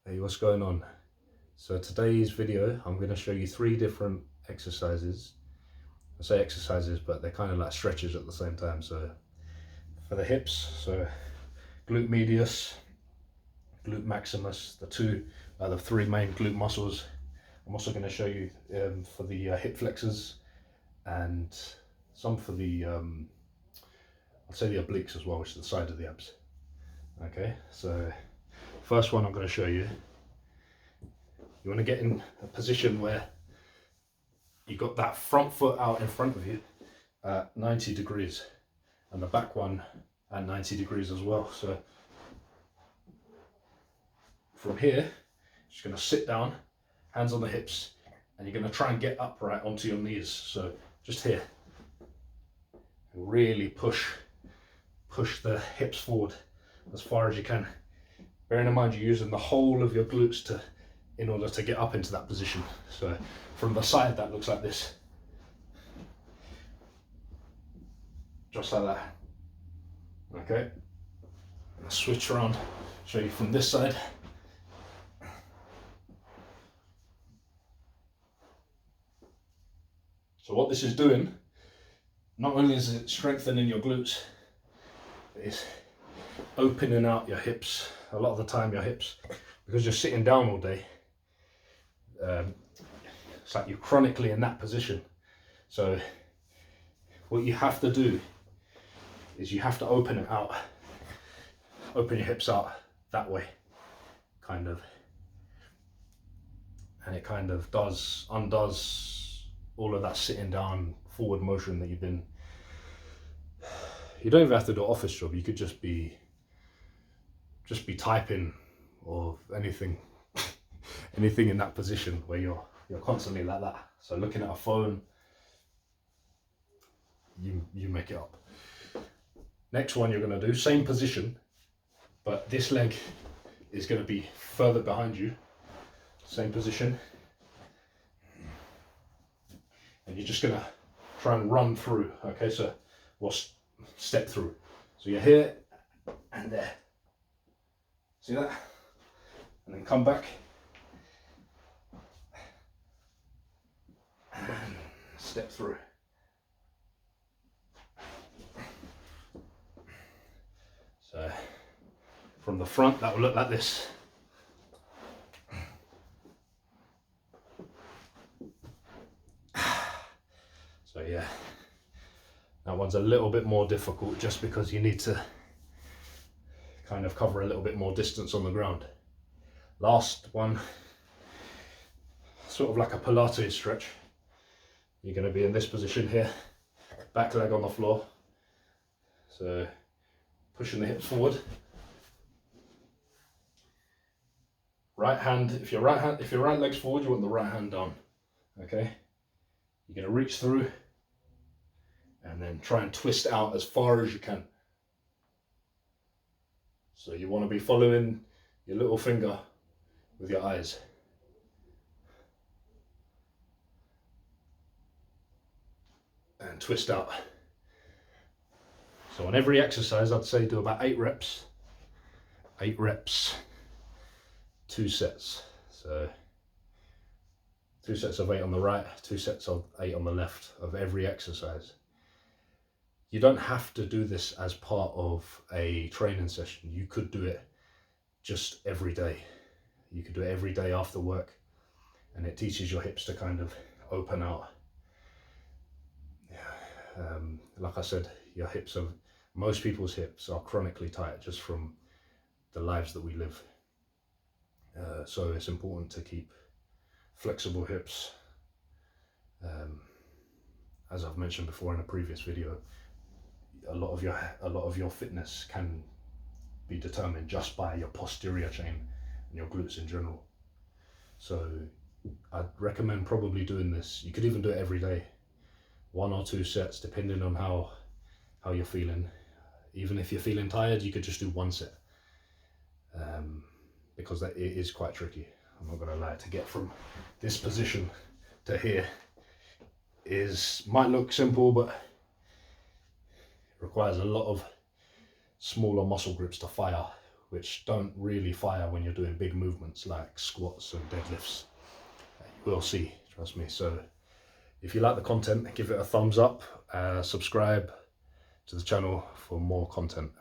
Hey, what's going on? So today's video, I'm going to show you 3 different exercises. I say exercises, but they're kind of like stretches at the same time. So for the hips, so glute medius, glute maximus, the 3 main glute muscles. I'm also going to show you for the hip flexors and some for the, I'd say the obliques as well, which is the side of the abs. Okay, so first one I'm going to show you. You want to get in a position where you got that front foot out in front of you at 90 degrees and the back one at 90 degrees as well. So from here, you're just going to sit down, hands on the hips, and you're going to try and get upright onto your knees. So just here, really push the hips forward as far as you can. Bearing in mind you're using the whole of your glutes in order to get up into that position. So from the side that looks like this. Just like that. Okay. I'll switch around, show you from this side. So what this is doing, not only is it strengthening your glutes, it's opening out your hips. A lot of the time your hips, because you're sitting down all day, it's like you're chronically in that position. So what you have to do is you have to open it out, open your hips out that way, kind of, and it kind of undoes all of that sitting down forward motion that you've been. You don't even have to do an office job. You could just be typing or anything anything in that position where you're constantly like that. So looking at a phone, you make it up. Next one you're going to do, same position, but this leg is going to be further behind you. Same position. And you're just going to try and run through. Okay, so we'll step through. So you're here and there. See that? And then come back. And step through. So from the front that will look like this. So yeah, that one's a little bit more difficult just because you need to kind of cover a little bit more distance on the ground. Last one, sort of like a Pilates stretch. You're going to be in this position here, back leg on the floor. So pushing the hips forward. Right hand, if your right leg's forward, you want the right hand down. Okay? You're going to reach through and then try and twist out as far as you can. So you want to be following your little finger with your eyes. And twist out. So on every exercise, I'd say do about 8 reps. 8 reps, 2 sets. So 2 sets of 8 on the right, 2 sets of 8 on the left of every exercise. You don't have to do this as part of a training session. You could do it just every day. You could do it every day after work, and it teaches your hips to kind of open out. Like I said, your hips are, most people's hips are chronically tight just from the lives that we live. So it's important to keep flexible hips. As I've mentioned before in a previous video, a lot of your fitness can be determined just by your posterior chain and your glutes in general. So I'd recommend probably doing this. You could even do it every day, 1 or 2 sets depending on how you're feeling. Even if you're feeling tired, you could just do 1 set, because it is quite tricky. I'm not gonna lie, to get from this position to here might look simple, but it requires a lot of smaller muscle groups to fire which don't really fire when you're doing big movements like squats and deadlifts. You will see, trust me. So if you like the content, give it a thumbs up, subscribe to the channel for more content.